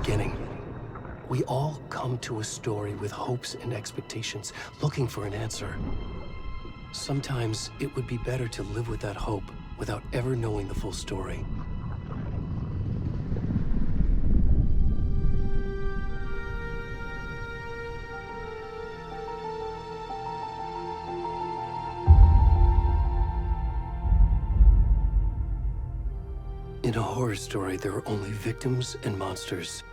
beginning. We all come to a story with hopes and expectations, looking for an answer. Sometimes it would be better to live with that hope without ever knowing the full story. In a horror story, there are only victims and monsters.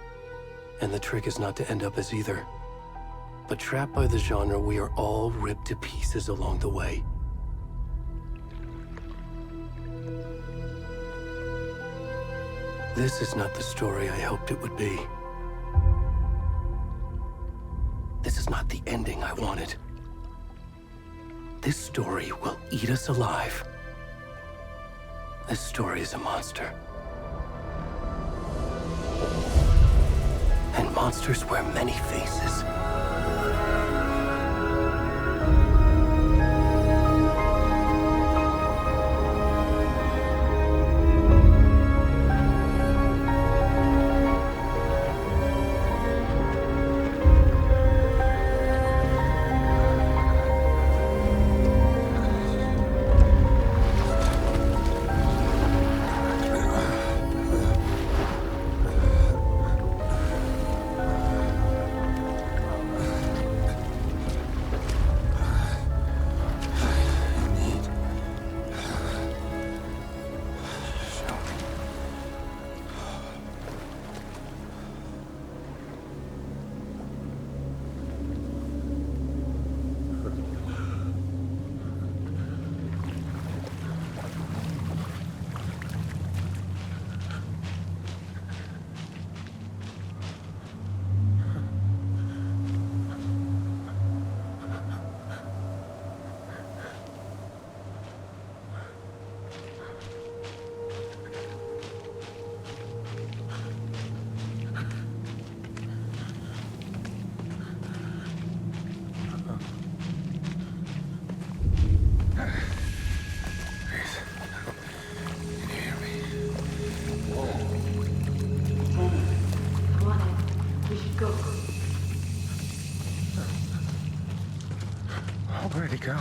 And the trick is not to end up as either. But trapped by the genre, we are all ripped to pieces along the way. This is not the story I hoped it would be. This is not the ending I wanted. This story will eat us alive. This story is a monster. And monsters wear many faces. Where'd he go?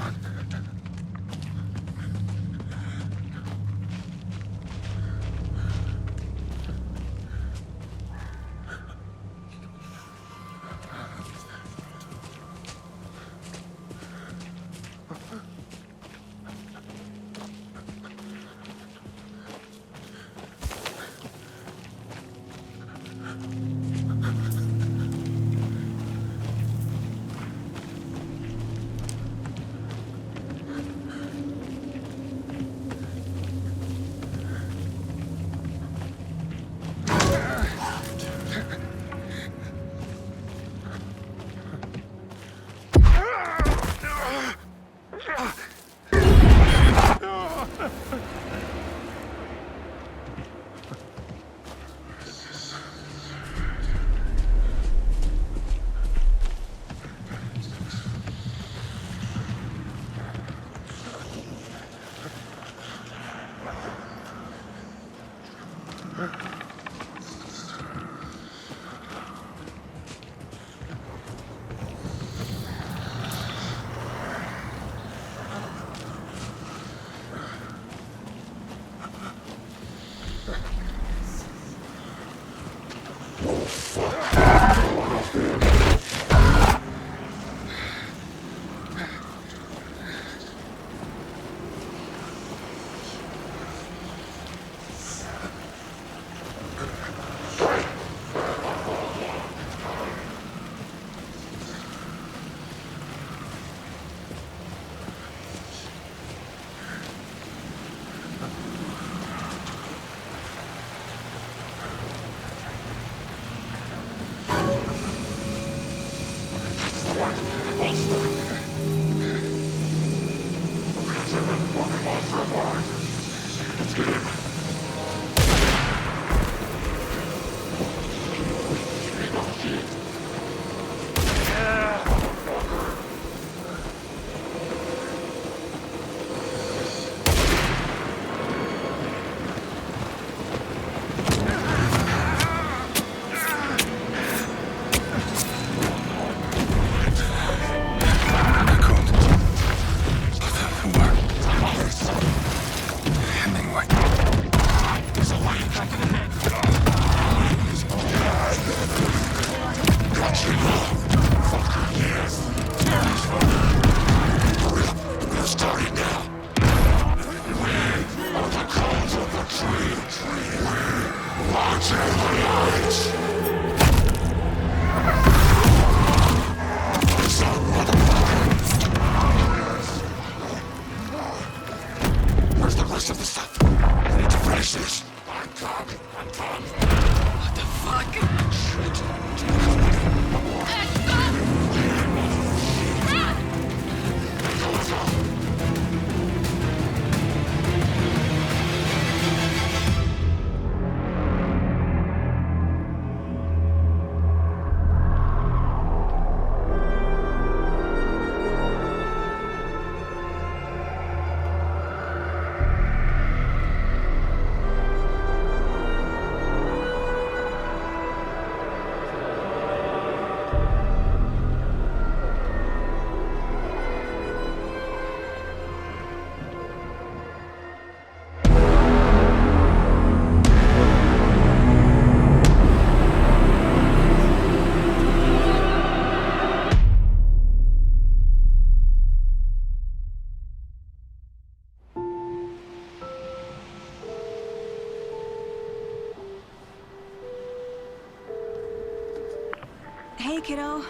Hey, kiddo.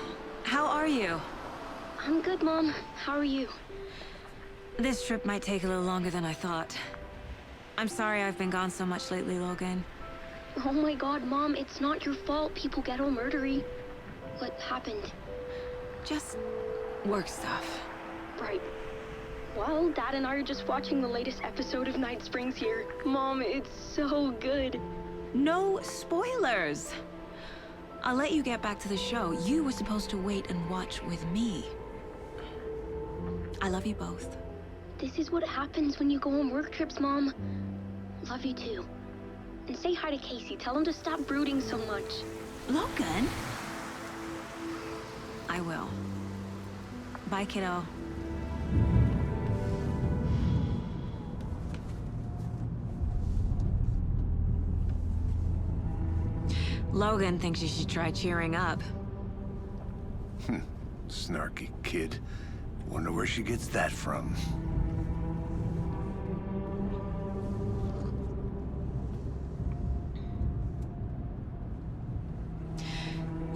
How are you? I'm good, Mom. How are you? This trip might take a little longer than I thought. I'm sorry I've been gone so much lately, Logan. Oh my god, Mom, it's not your fault people get all murdery. What happened? Just work stuff. Right. Well, Dad and I are just watching the latest episode of Night Springs here. Mom, it's so good. No spoilers! I'll let you get back to the show. You were supposed to wait and watch with me. I love you both. This is what happens when you go on work trips, Mom. Love you too. And say hi to Casey. Tell him to stop brooding so much. Logan? I will. Bye, kiddo. Logan thinks you should try cheering up. Snarky kid. Wonder where she gets that from.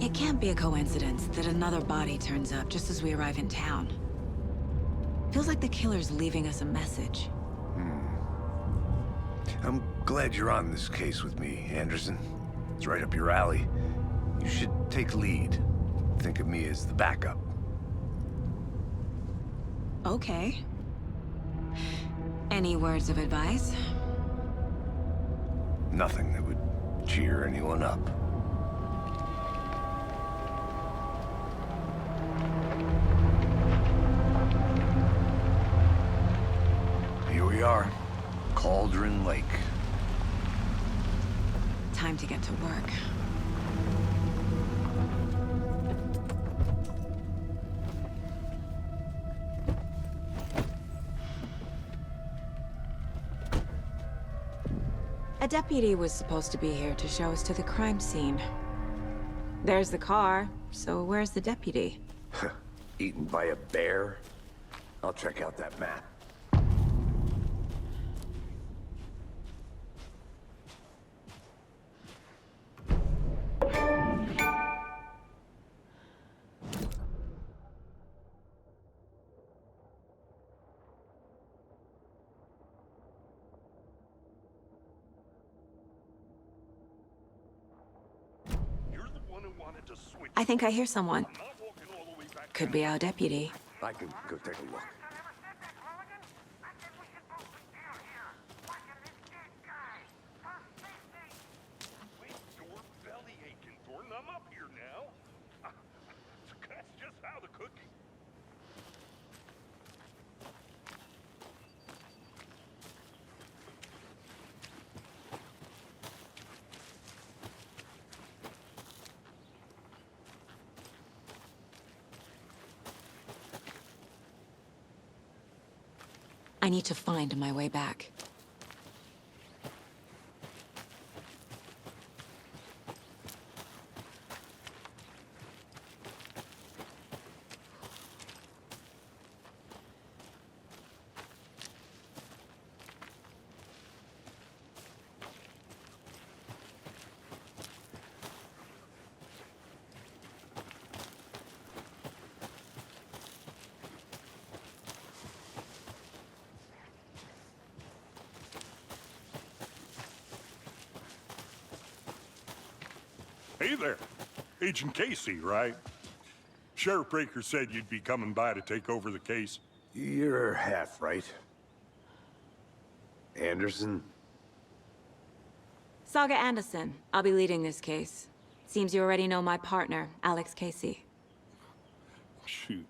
It can't be a coincidence that another body turns up just as we arrive in town. Feels like the killer's leaving us a message. I'm glad you're on this case with me, Anderson. It's right up your alley. You should take lead. Think of me as the backup. Okay. Any words of advice? Nothing that would cheer anyone up. Here we are. Cauldron Lake. Time to get to work. A deputy was supposed to be here to show us to the crime scene. There's the car, so where's the deputy? Eaten by a bear? I'll check out that map. I think I hear someone. Could be our deputy. I can go take a look. I need to find my way back. Hey there. Agent Casey, right? Sheriff Breaker said you'd be coming by to take over the case. You're half right. Anderson? Saga Anderson. I'll be leading this case. Seems you already know my partner, Alex Casey. Shoot.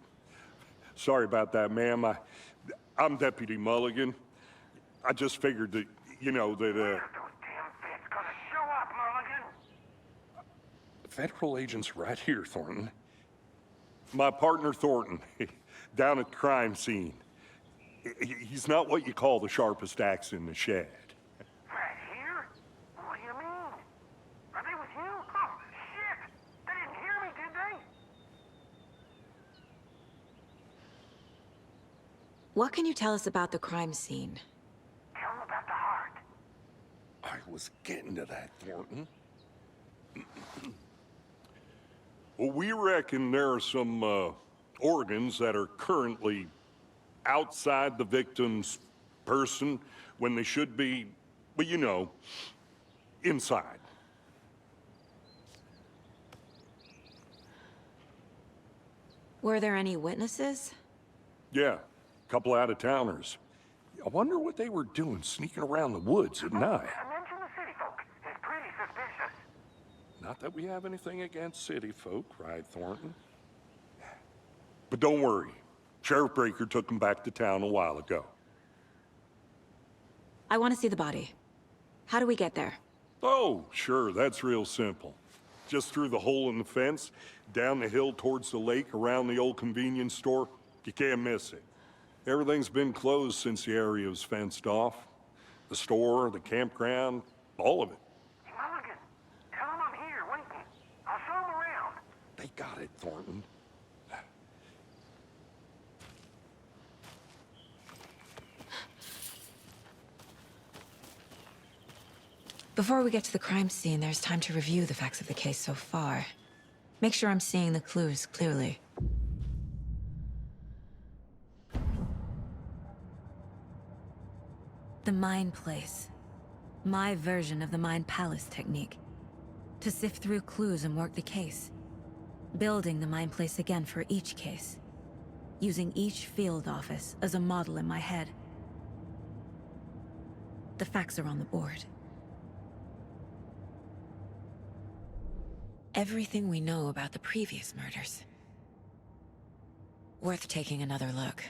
Sorry about that, ma'am. I'm Deputy Mulligan. I just figured that, you know, that, Those damn feds gonna show up, Mulligan. Federal agent's right here, Thornton. My partner, Thornton, down at the crime scene. He's not what you call the sharpest axe in the shed. Right here? What do you mean? Are they with you? Oh, shit! They didn't hear me, did they? What can you tell us about the crime scene? Tell them about the heart. I was getting to that, Thornton. Well, we reckon there are some organs that are currently outside the victim's person when they should be, well, you know, inside. Were there any witnesses? Yeah, a couple out-of-towners. I wonder what they were doing sneaking around the woods at night. I mentioned the city folk. It's pretty suspicious. Not that we have anything against city folk, right, Thornton? But don't worry. Sheriff Breaker took them back to town a while ago. I want to see the body. How do we get there? Oh, sure, that's real simple. Just through the hole in the fence, down the hill towards the lake, around the old convenience store. You can't miss it. Everything's been closed since the area was fenced off. The store, the campground, all of it. Mulligan, tell him I'm here waiting. I'll show him around. They got it, Thornton. Before we get to the crime scene, there's time to review the facts of the case so far. Make sure I'm seeing the clues clearly. The Mind Place. My version of the Mind Palace technique. To sift through clues and work the case. Building the Mind Place again for each case. Using each field office as a model in my head. The facts are on the board. Everything we know about the previous murders. Worth taking another look.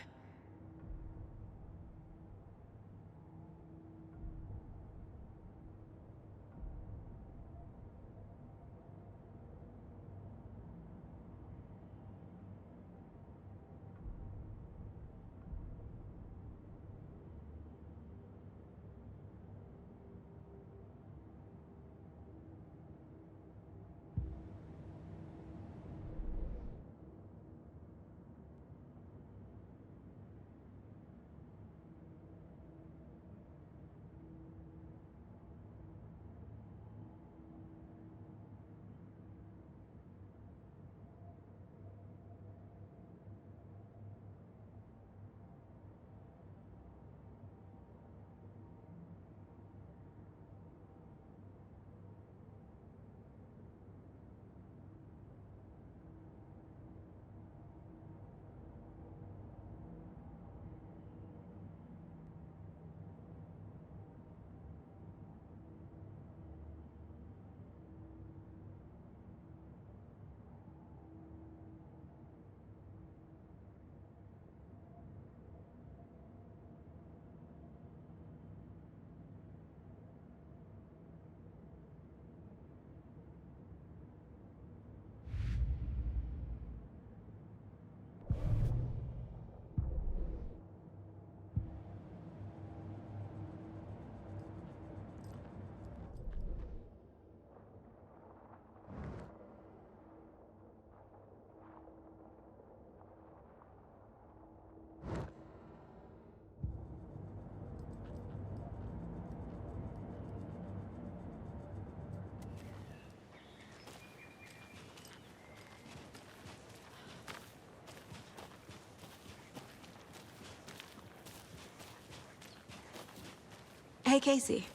Hey, Casey.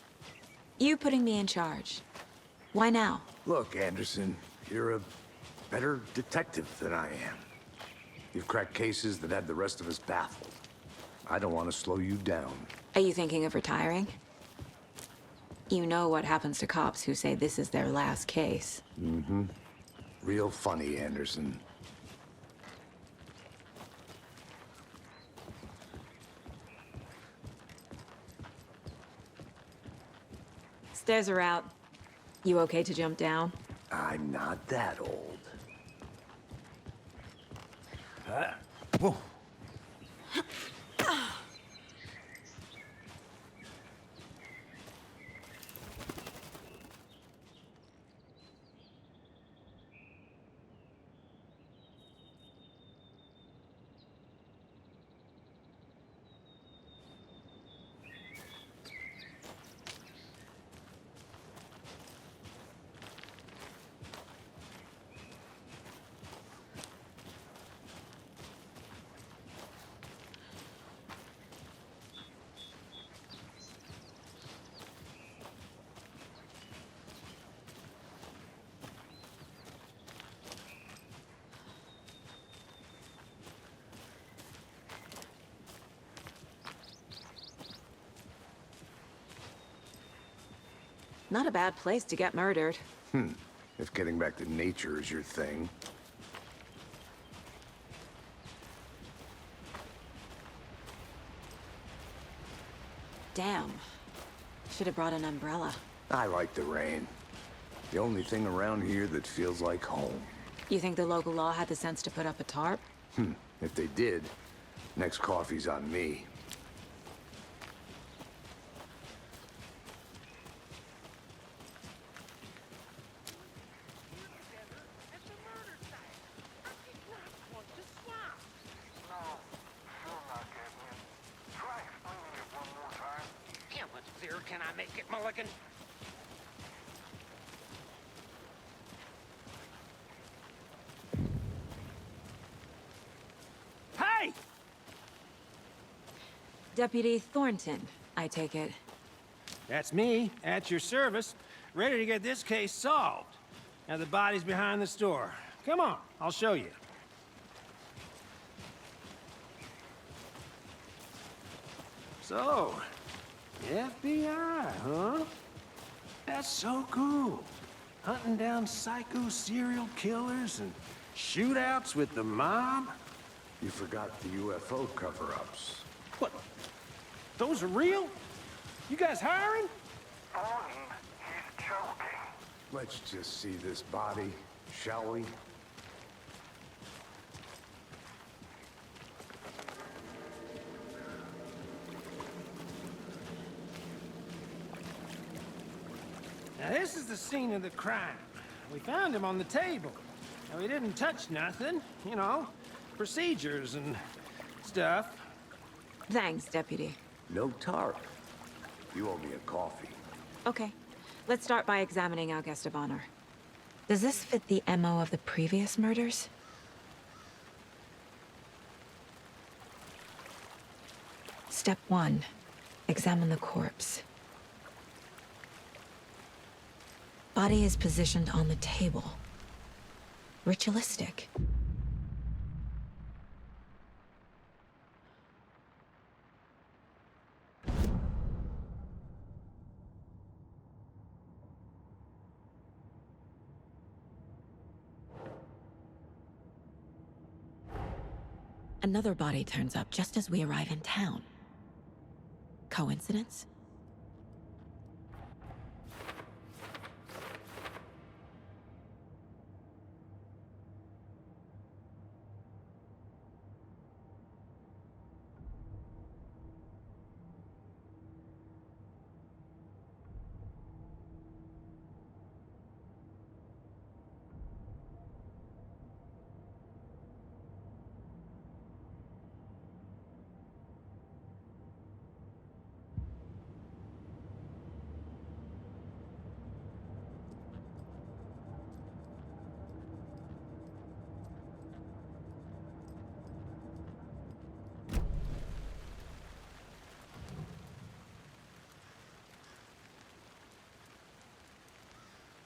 You putting me in charge. Why now? Look, Anderson, you're a better detective than I am. You've cracked cases that had the rest of us baffled. I don't want to slow you down. Are you thinking of retiring? You know what happens to cops who say this is their last case. Mm-hmm. Real funny, Anderson. Stairs are out. You okay to jump down? I'm not that old. Whoa. Not a bad place to get murdered. If getting back to nature is your thing. Damn. Should have brought an umbrella. I like the rain. The only thing around here that feels like home. You think the local law had the sense to put up a tarp? If they did, next coffee's on me. Can I make it, Mulligan? Hey! Deputy Thornton, I take it. That's me, at your service, ready to get this case solved. Now the body's behind the store. Come on, I'll show you. So, FBI, huh? That's so cool. Hunting down psycho serial killers and shootouts with the mob? You forgot the UFO cover-ups. What? Those are real? You guys hiring? Thornton, he's joking. Let's just see this body, shall we? Now this is the scene of the crime. We found him on the table. Now we didn't touch nothing, you know, procedures and stuff. Thanks, Deputy. No tarp. You owe me a coffee. Okay. Let's start by examining our guest of honor. Does this fit the MO of the previous murders? Step 1. Examine the corpse. Body is positioned on the table. Ritualistic. Another body turns up just as we arrive in town. Coincidence?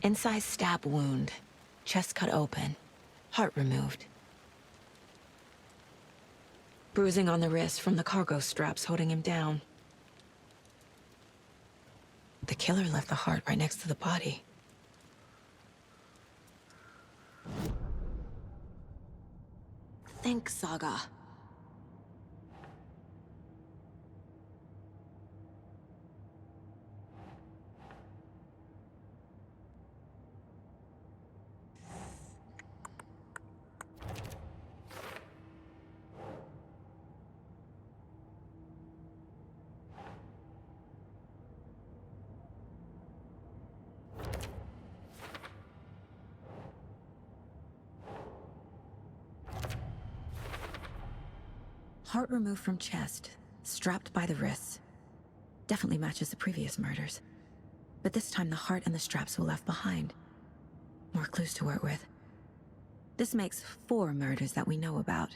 Inside stab wound, chest cut open, heart removed. Bruising on the wrist from the cargo straps holding him down. The killer left the heart right next to the body. Think, Saga. Heart removed from chest, strapped by the wrists. Definitely matches the previous murders. But this time the heart and the straps were left behind. More clues to work with. This makes 4 murders that we know about.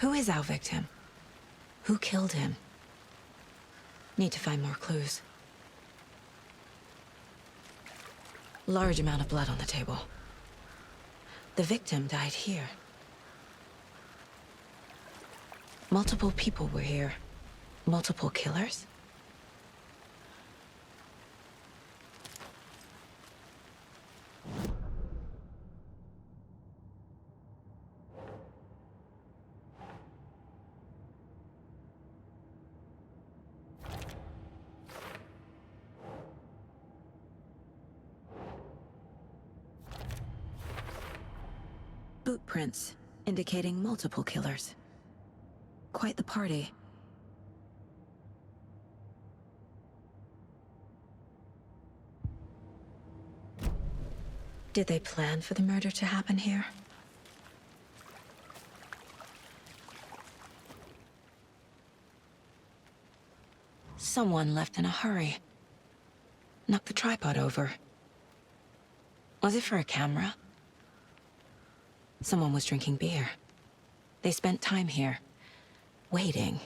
Who is our victim? Who killed him? Need to find more clues. Large amount of blood on the table. The victim died here. Multiple people were here. Multiple killers? Boot prints, indicating multiple killers. Quite the party. Did they plan for the murder to happen here? Someone left in a hurry. Knocked the tripod over. Was it for a camera? Someone was drinking beer. They spent time here, waiting.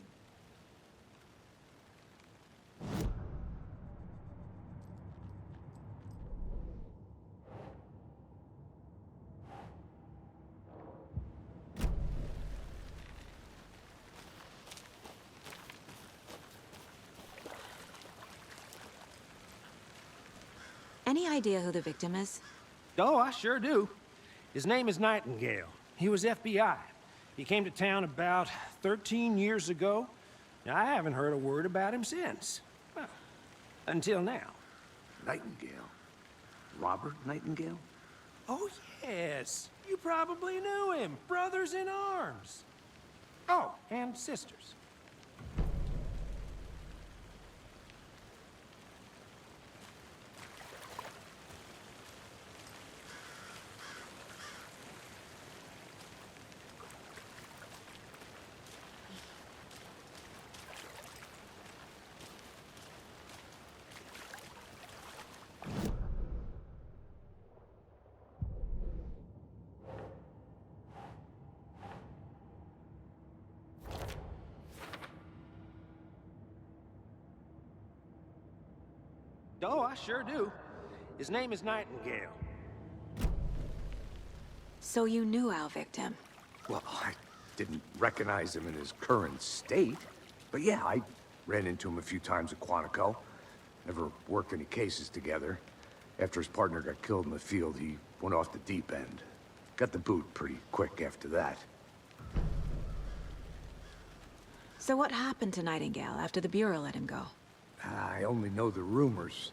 Any idea who the victim is? Oh, I sure do. His name is Nightingale. He was FBI. He came to town about 13 years ago. Now, I haven't heard a word about him since. Well, until now. Nightingale? Robert Nightingale? Oh, yes. You probably knew him. Brothers in arms. Oh, and sisters. Oh, I sure do. His name is Nightingale. So you knew our victim? Well, I didn't recognize him in his current state. But yeah, I ran into him a few times at Quantico. Never worked any cases together. After his partner got killed in the field, he went off the deep end. Got the boot pretty quick after that. So what happened to Nightingale after the Bureau let him go? I only know the rumors.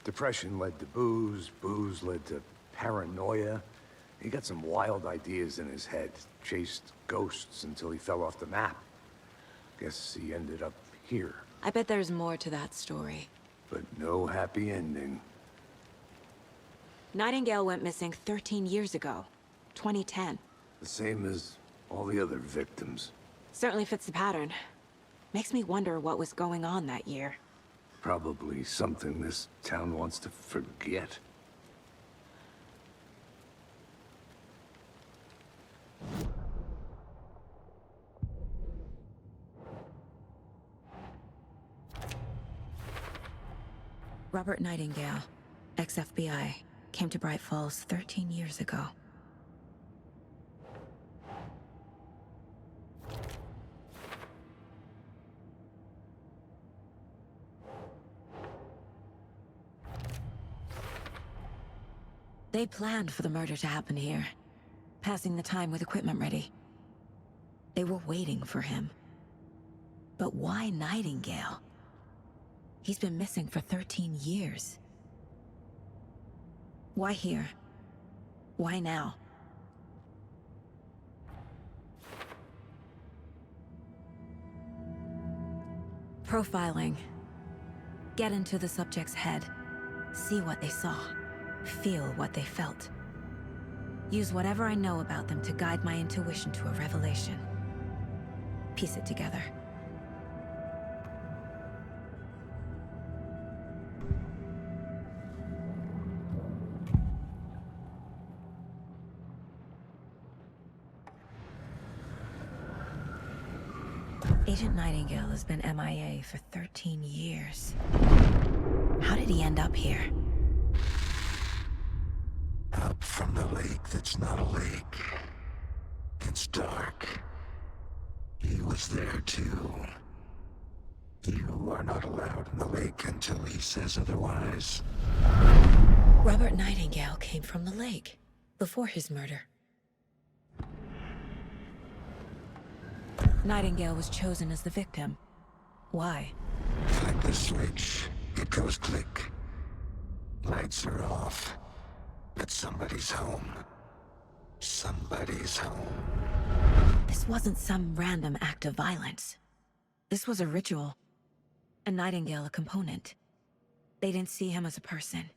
Depression led to booze, booze led to paranoia. He got some wild ideas in his head, chased ghosts until he fell off the map. Guess he ended up here. I bet there's more to that story. But no happy ending. Nightingale went missing 13 years ago, 2010. The same as all the other victims. Certainly fits the pattern. Makes me wonder what was going on that year. Probably something this town wants to forget. Robert Nightingale, ex-FBI, came to Bright Falls 13 years ago. They planned for the murder to happen here, passing the time with equipment ready. They were waiting for him. But why Nightingale? He's been missing for 13 years. Why here? Why now? Profiling. Get into the subject's head. See what they saw. Feel what they felt. Use whatever I know about them to guide my intuition to a revelation. Piece it together. Agent Nightingale has been MIA for 13 years. How did he end up here? Up from the lake that's not a lake. It's dark. He was there too. You are not allowed in the lake until he says otherwise. Robert Nightingale came from the lake before his murder. Nightingale was chosen as the victim. Why? Like the switch, it goes click. Lights are off. But somebody's home. Somebody's home. This wasn't some random act of violence. This was a ritual. And Nightingale a component. They didn't see him as a person.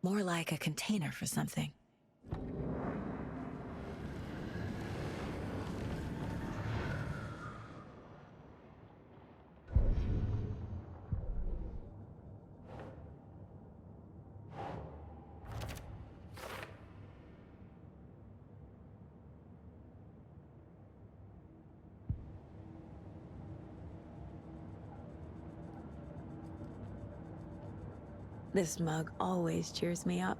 More like a container for something. This mug always cheers me up.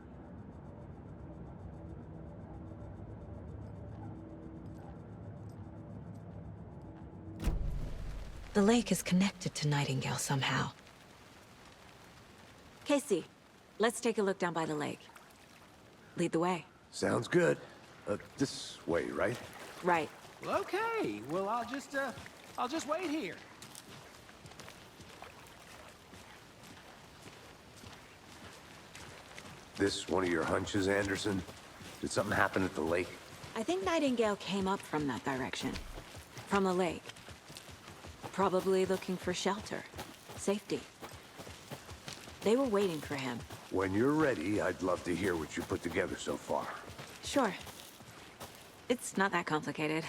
The lake is connected to Nightingale somehow. Casey, let's take a look down by the lake. Lead the way. Sounds good. This way, right? Right. Well, okay. Well, I'll just wait here. This one of your hunches, Anderson? Did something happen at the lake? I think Nightingale came up from that direction. From the lake. Probably looking for shelter. Safety. They were waiting for him. When you're ready, I'd love to hear what you put together so far. Sure. It's not that complicated.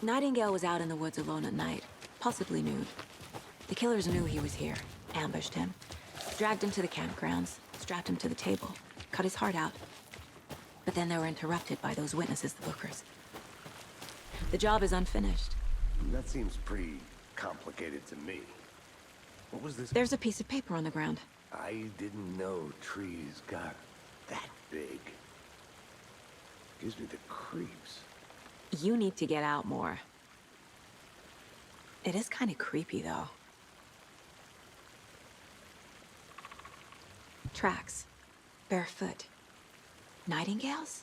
Nightingale was out in the woods alone at night, possibly nude. The killers knew he was here, ambushed him, dragged him to the campgrounds, strapped him to the table, cut his heart out. But then they were interrupted by those witnesses, the Bookers. The job is unfinished. That seems pretty complicated to me. What was this? There's a piece of paper on the ground. I didn't know trees got that big. Gives me the creeps. You need to get out more. It is kind of creepy, though. Tracks. Barefoot. Nightingales?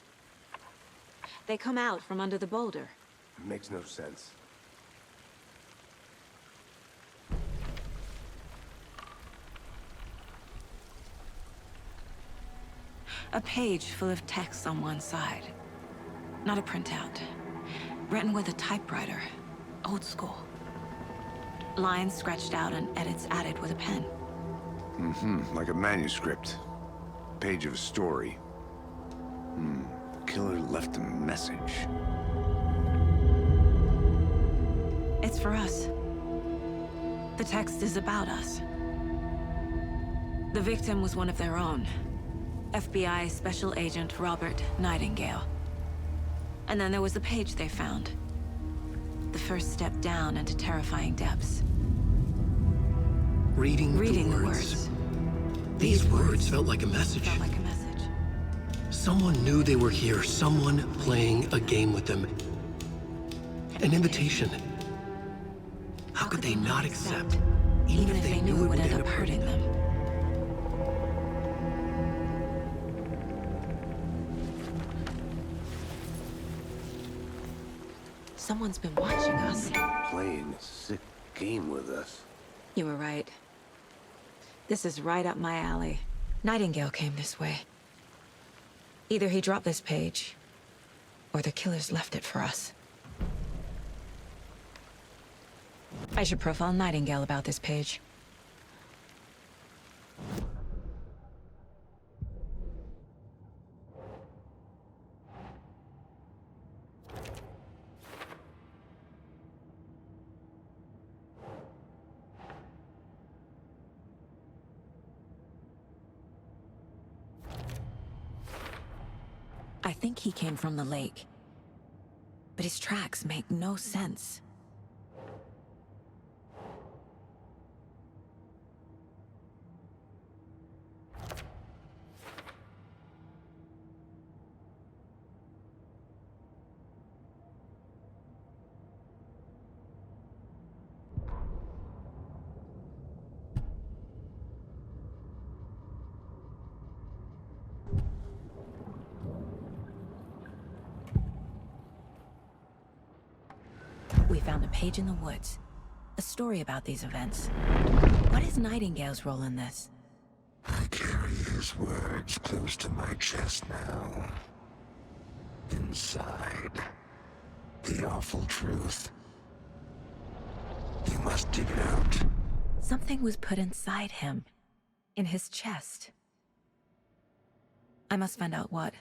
They come out from under the boulder. It makes no sense. A page full of text on one side. Not a printout. Written with a typewriter. Old school. Lines scratched out and edits added with a pen. Like a manuscript. Page of a story. The killer left a message. It's for us. The text is about us. The victim was one of their own. FBI Special Agent Robert Nightingale. And then there was the page they found. The first step down into terrifying depths. Reading the words. These words felt like a message. Felt like a message. Someone knew they were here, someone playing a game with them. An invitation. How could they not accept, even if they knew it would end up hurting them? Someone's been watching us. Playing a sick game with us. You were right. This is right up my alley. Nightingale came this way. Either he dropped this page, or the killers left it for us. I should profile Nightingale about this page. I think he came from the lake. But his tracks make no sense. we found a page in the woods. A story about these events. What is Nightingale's role in this? I carry his words close to my chest now. Inside, the awful truth. You must dig it out. Something was put inside him. In his chest. I must find out what.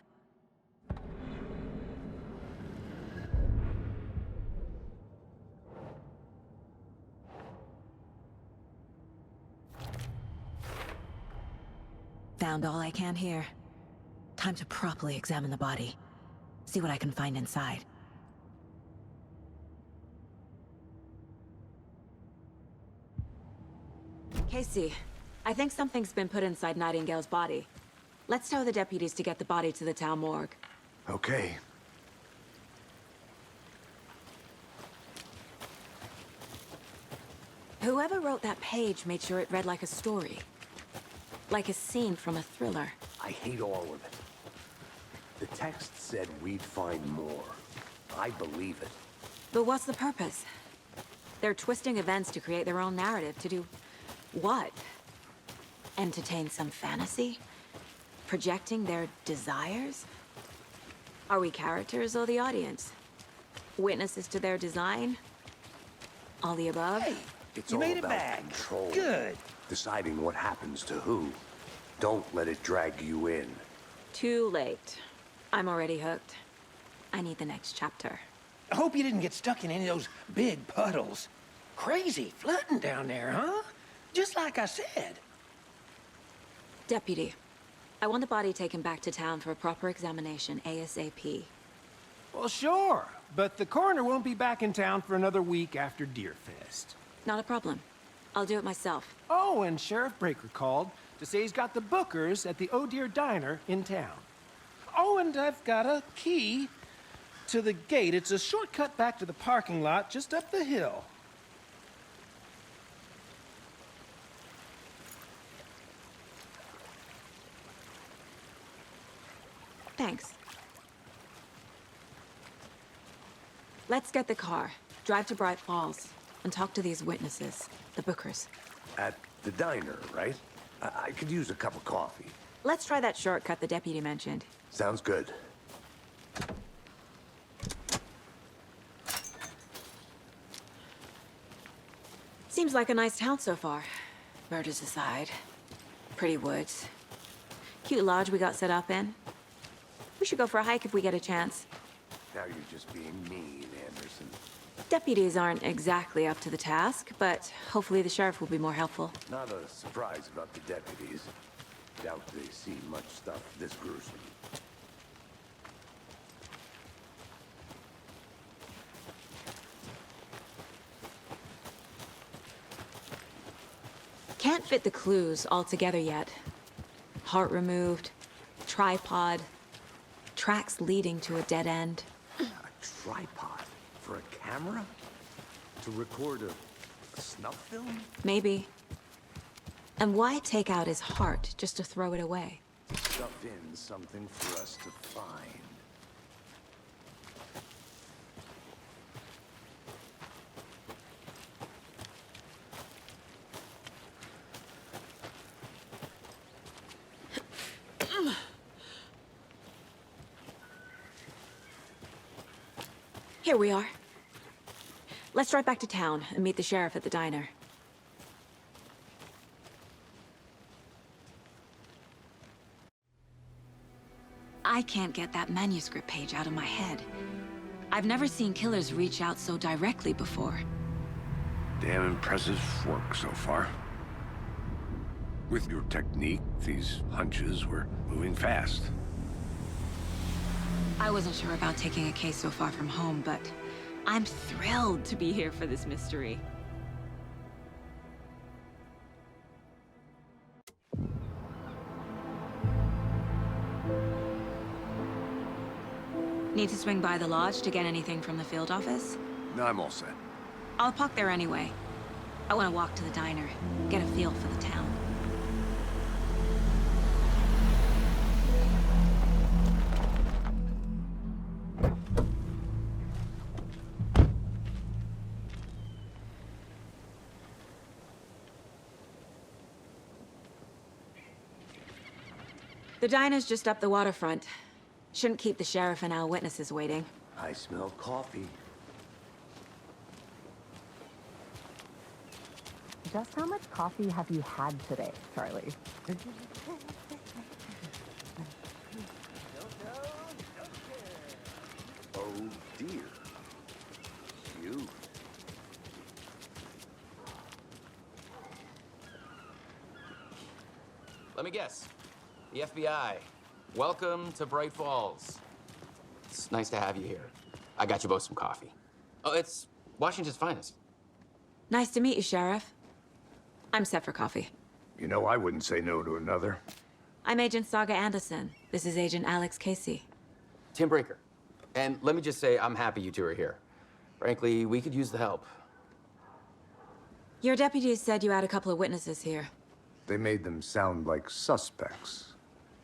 Found all I can here. Time to properly examine the body. See what I can find inside. Casey, I think something's been put inside Nightingale's body. Let's tell the deputies to get the body to the town morgue. Okay. Whoever wrote that page made sure it read like a story. Like a scene from a thriller. I hate all of it. The text said we'd find more. I believe it. But what's the purpose? They're twisting events to create their own narrative. To do what? Entertain some fantasy? Projecting their desires? Are we characters or the audience? Witnesses to their design? All the above? Hey, It's you all made it about back. control. Good. Deciding what happens to who. Don't let it drag you in. Too late. I'm already hooked. I need the next chapter. I hope you didn't get stuck in any of those big puddles. Crazy flooding down there, huh? Just like I said. Deputy, I want the body taken back to town for a proper examination ASAP. Well, sure. But the coroner won't be back in town for another week after Deerfest. Not a problem. I'll do it myself. Oh, and Sheriff Breaker called to say he's got the bookers at the Oh Dear Diner in town. Oh, and I've got a key to the gate. It's a shortcut back to the parking lot just up the hill. Thanks. Let's get the car, drive to Bright Falls, and talk to these witnesses, the bookers. At the diner, right? I could use a cup of coffee. Let's try that shortcut the deputy mentioned. Sounds good. Seems like a nice town so far. Murders aside. Pretty woods. Cute lodge we got set up in. We should go for a hike if we get a chance. Now you're just being mean, Anderson. Deputies aren't exactly up to the task, but hopefully the sheriff will be more helpful. Not a surprise about the deputies. Doubt they see much stuff this gruesome. Can't fit the clues all together yet. Heart removed, tripod, tracks leading to a dead end. A tripod? For a camera? To record a snuff film? Maybe. And why take out his heart just to throw it away? Stuff in something for us to find. Here we are. Let's drive back to town and meet the sheriff at the diner. I can't get that manuscript page out of my head. I've never seen killers reach out so directly before. Damn impressive work so far. With your technique, these hunches were moving fast. I wasn't sure about taking a case so far from home, but I'm thrilled to be here for this mystery. Need to swing by the lodge to get anything from the field office? No, I'm all set. I'll park there anyway. I want to walk to the diner, get a feel for the town. The diner's just up the waterfront. Shouldn't keep the sheriff and our witnesses waiting. I smell coffee. Just how much coffee have you had today, Charlie? Oh dear. You. Let me guess. The FBI. Welcome to Bright Falls. It's nice to have you here. I got you both some coffee. Oh, it's Washington's finest. Nice to meet you, Sheriff. I'm set for coffee. You know, I wouldn't say no to another. I'm Agent Saga Anderson. This is Agent Alex Casey. Tim Breaker. And let me just say, I'm happy you two are here. Frankly, we could use the help. Your deputies said you had a couple of witnesses here. They made them sound like suspects.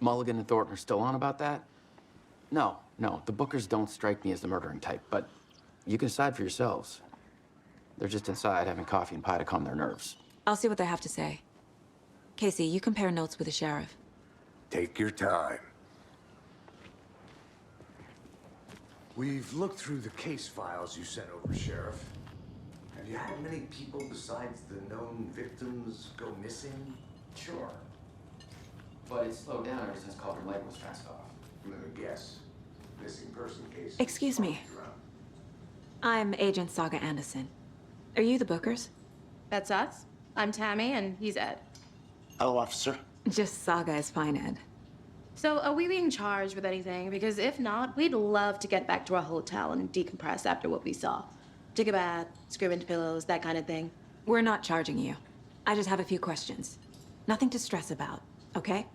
Mulligan and Thornton are still on about that? No, the Bookers don't strike me as the murdering type, but you can decide for yourselves. They're just inside having coffee and pie to calm their nerves. I'll see what they have to say. Casey, you compare notes with the sheriff. Take your time. We've looked through the case files you sent over, Sheriff. Have you had many people besides the known victims go missing? Sure. But it's slowed down ever since Calder Lake was fenced off. Let me guess. Missing person case. Excuse me. I'm Agent Saga Anderson. Are you the Bookers? That's us. I'm Tammy, and he's Ed. Hello, officer. Just Saga is fine, Ed. So, are we being charged with anything? Because if not, we'd love to get back to our hotel and decompress after what we saw. Take a bath, scream into pillows, that kind of thing. We're not charging you. I just have a few questions. Nothing to stress about, okay?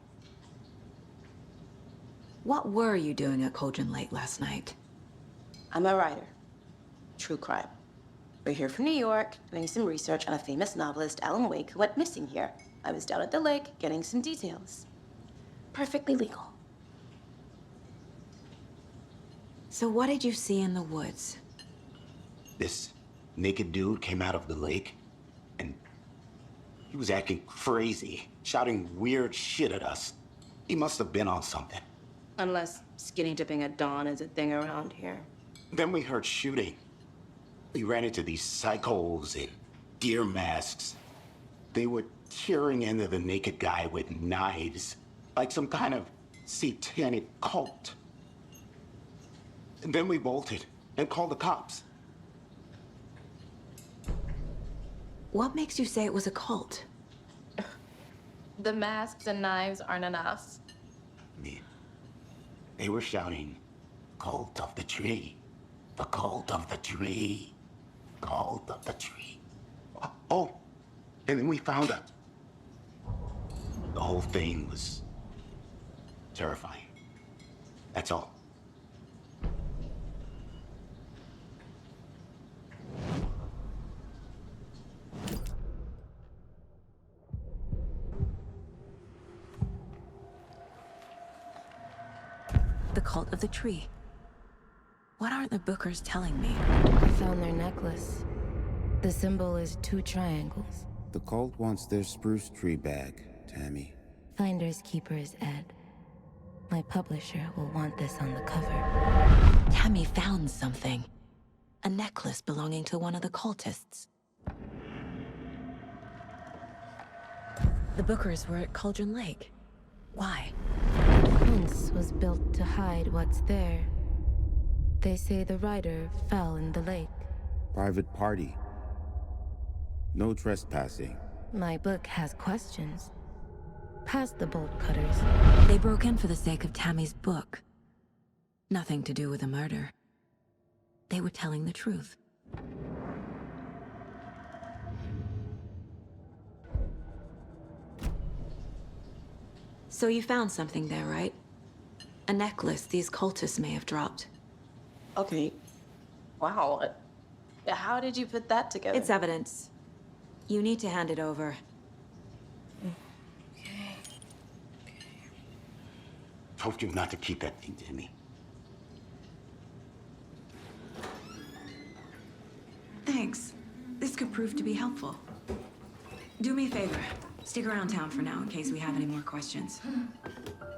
What were you doing at Cauldron Lake last night? I'm a writer. True crime. We're here from New York, doing some research on a famous novelist, Alan Wake, who went missing here. I was down at the lake, getting some details. Perfectly legal. So what did you see in the woods? This naked dude came out of the lake, and he was acting crazy, shouting weird shit at us. He must have been on something. Unless skinny dipping at dawn is a thing around here. Then we heard shooting. We ran into these psychos in deer masks. They were tearing into the naked guy with knives, like some kind of satanic cult. And then we bolted and called the cops. What makes you say it was a cult? The masks and knives aren't enough. They were shouting, "Cult of the tree, the cult of the tree, cult of the tree." Oh, and then we found out. The whole thing was terrifying. That's all. The cult of the tree. What aren't the Bookers telling me? I found their necklace. The symbol is 2 triangles. The cult wants their spruce tree back, Tammy. Finders keepers, Ed. My publisher will want this on the cover. Tammy found something. A necklace belonging to one of the cultists. The Bookers were at Cauldron Lake. Why? The fence was built to hide what's there. They say the writer fell in the lake. Private party. No trespassing. My book has questions. Past the bolt cutters. They broke in for the sake of Tammy's book. Nothing to do with the murder. They were telling the truth. So you found something there, right? A necklace these cultists may have dropped. Okay. Wow. How did you put that together? It's evidence. You need to hand it over. Told you not to keep that thing to me. Thanks. This could prove to be helpful. Do me a favor. Stick around town for now in case we have any more questions.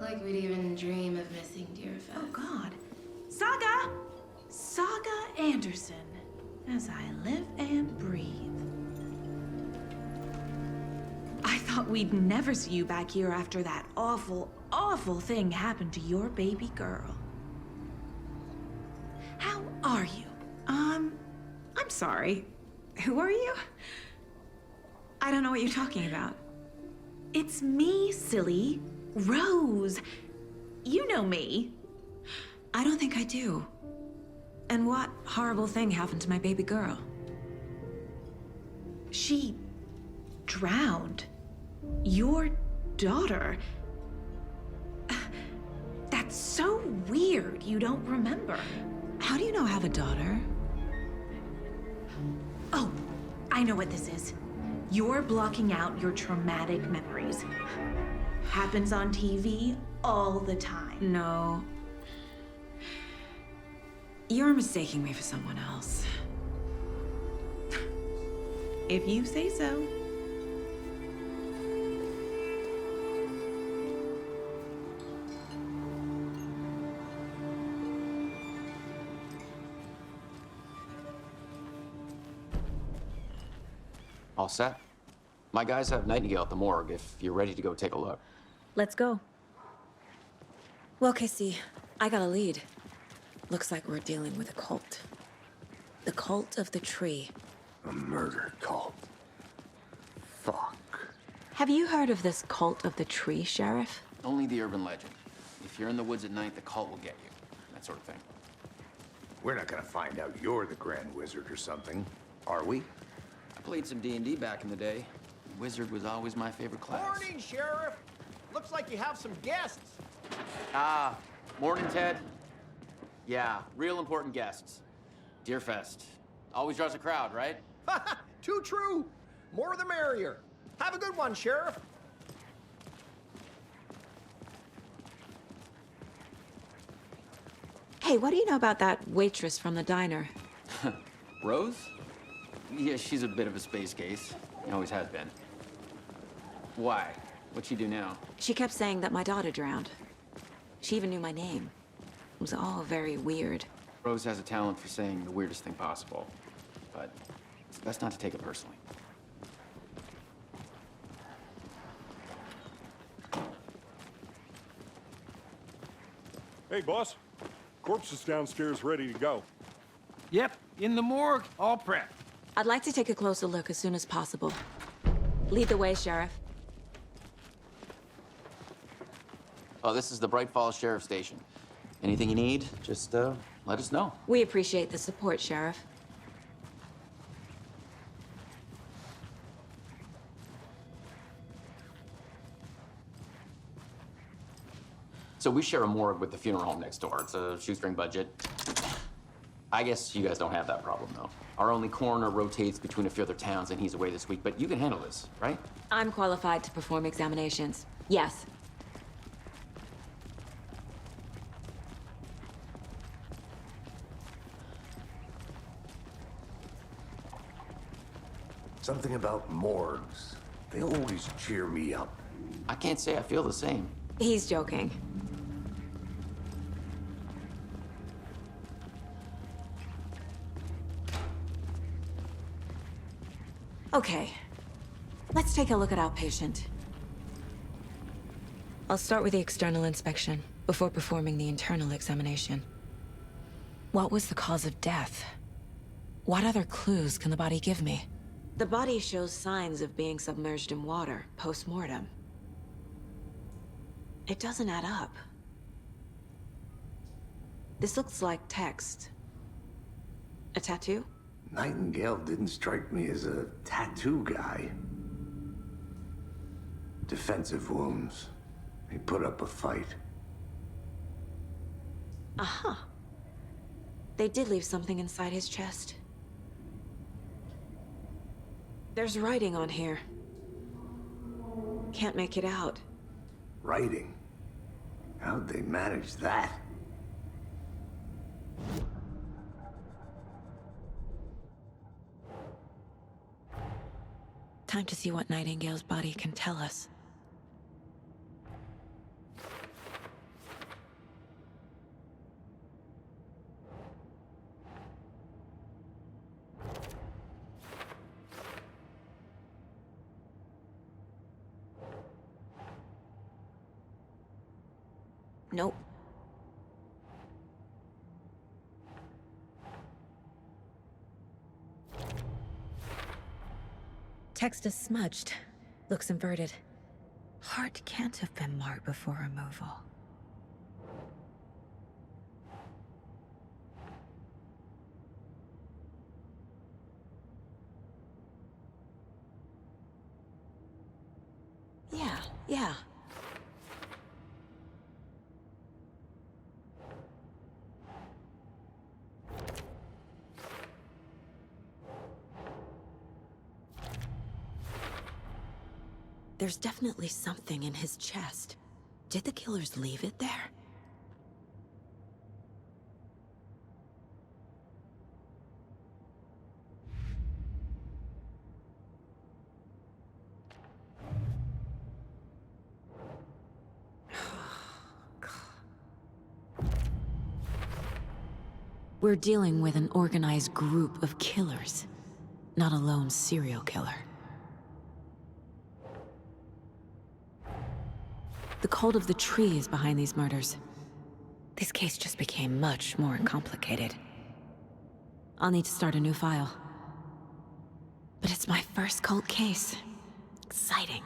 Like we'd even dream of missing Deerfest. Oh, God. Saga! Saga Anderson. As I live and breathe. I thought we'd never see you back here after that awful, awful thing happened to your baby girl. How are you? I'm sorry. Who are you? I don't know what you're talking about. It's me, silly. Rose. You know me. I don't think I do. And what horrible thing happened to my baby girl? She drowned. Your daughter. That's so weird you don't remember. How do you know I have a daughter? Oh, I know what this is. You're blocking out your traumatic memories. Happens on TV all the time. No. You're mistaking me for someone else. If you say so. All set? My guys have Nightingale at the morgue if you're ready to go take a look. Let's go. Well, Casey, I got a lead. Looks like we're dealing with a cult. The cult of the tree. A murder cult. Fuck. Have you heard of this cult of the tree, Sheriff? Only the urban legend. If you're in the woods at night, the cult will get you. That sort of thing. We're not gonna find out you're the Grand Wizard or something, are we? I played some D&D back in the day. Wizard was always my favorite class. Morning, Sheriff. Looks like you have some guests. Ah, morning, Ted. Yeah, real important guests. Deerfest. Always draws a crowd, right? Too true. More the merrier. Have a good one, Sheriff. Hey, what do you know about that waitress from the diner? Rose? Yeah, she's a bit of a space case. Always has been. Why? What'd she do now? She kept saying that my daughter drowned. She even knew my name. It was all very weird. Rose has a talent for saying the weirdest thing possible. But it's best not to take it personally. Hey, boss. Corpse is downstairs ready to go. Yep, in the morgue, all prepped. I'd like to take a closer look as soon as possible. Lead the way, Sheriff. Oh, this is the Bright Falls Sheriff Station. Anything you need, just let us know. We appreciate the support, Sheriff. So we share a morgue with the funeral home next door. It's a shoestring budget. I guess you guys don't have that problem, though. Our only coroner rotates between a few other towns, and he's away this week, but you can handle this, right? I'm qualified to perform examinations. Yes. Something about morgues. They always cheer me up. I can't say I feel the same. He's joking. Okay, let's take a look at our patient. I'll start with the external inspection before performing the internal examination. What was the cause of death? What other clues can the body give me? The body shows signs of being submerged in water post-mortem. It doesn't add up. This looks like text. A tattoo? Nightingale didn't strike me as a tattoo guy. Defensive wounds. He put up a fight. Uh-huh. They did leave something inside his chest. There's writing on here. Can't make it out. Writing? How'd they manage that? Time to see what Nightingale's body can tell us. Nope. Text is smudged. Looks inverted. Heart can't have been marked before removal. Yeah. There's definitely something in his chest. Did the killers leave it there? We're dealing with an organized group of killers, not a lone serial killer. The cult of the tree is behind these murders. This case just became much more complicated. I'll need to start a new file. But it's my first cult case. Exciting.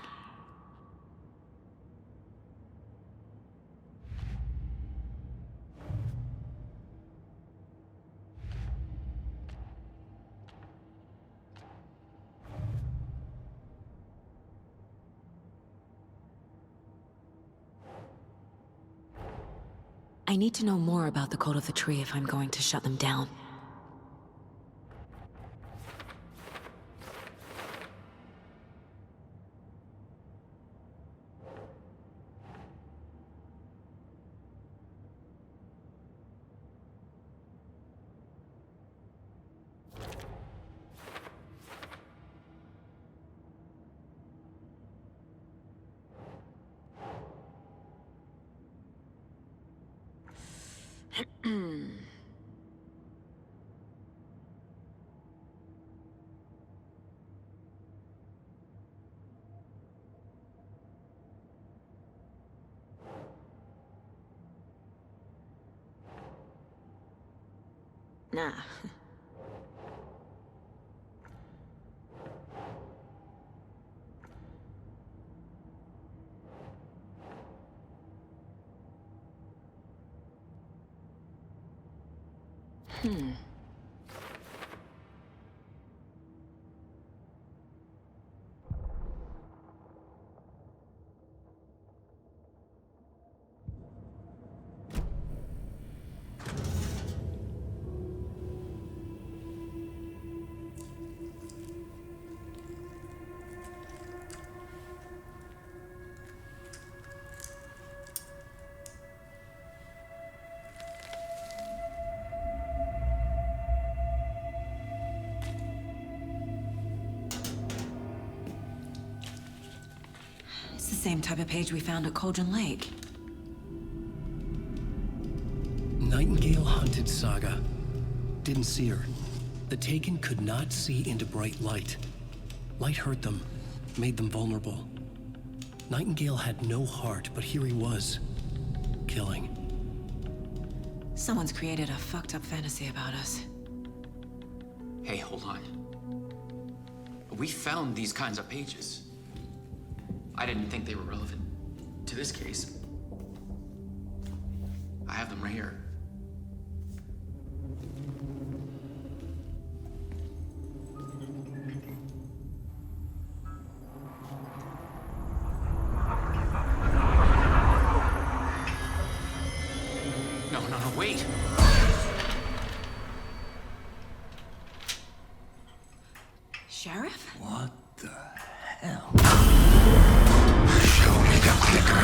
I need to know more about the cult of the tree if I'm going to shut them down. Nah. It's the same type of page we found at Cauldron Lake. Nightingale hunted Saga. Didn't see her. The Taken could not see into bright light. Light hurt them, made them vulnerable. Nightingale had no heart, but here he was, killing. Someone's created a fucked up fantasy about us. Hey, hold on. We found these kinds of pages. I didn't think they were relevant to this case. I have them right here. No, wait! Sheriff? What the hell? Show me the clicker.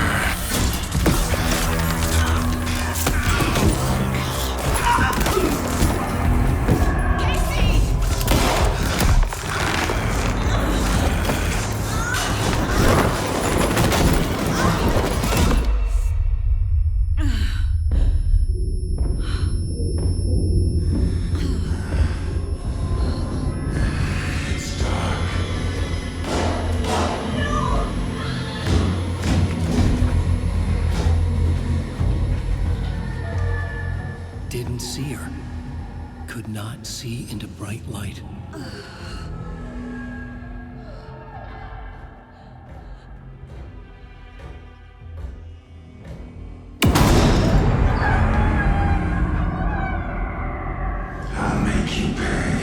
cannot see into bright light. I'll make you pay.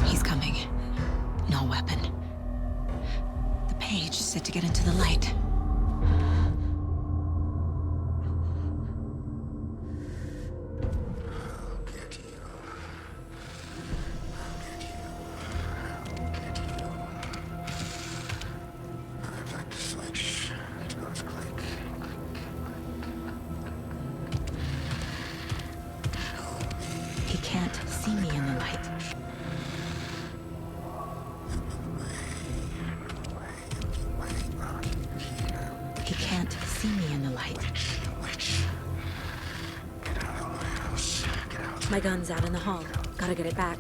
He's coming. No weapon. The page is set to get into the light. He can't see me in the light. He can't see me in the light. My gun's out in the hall. Gotta get it back.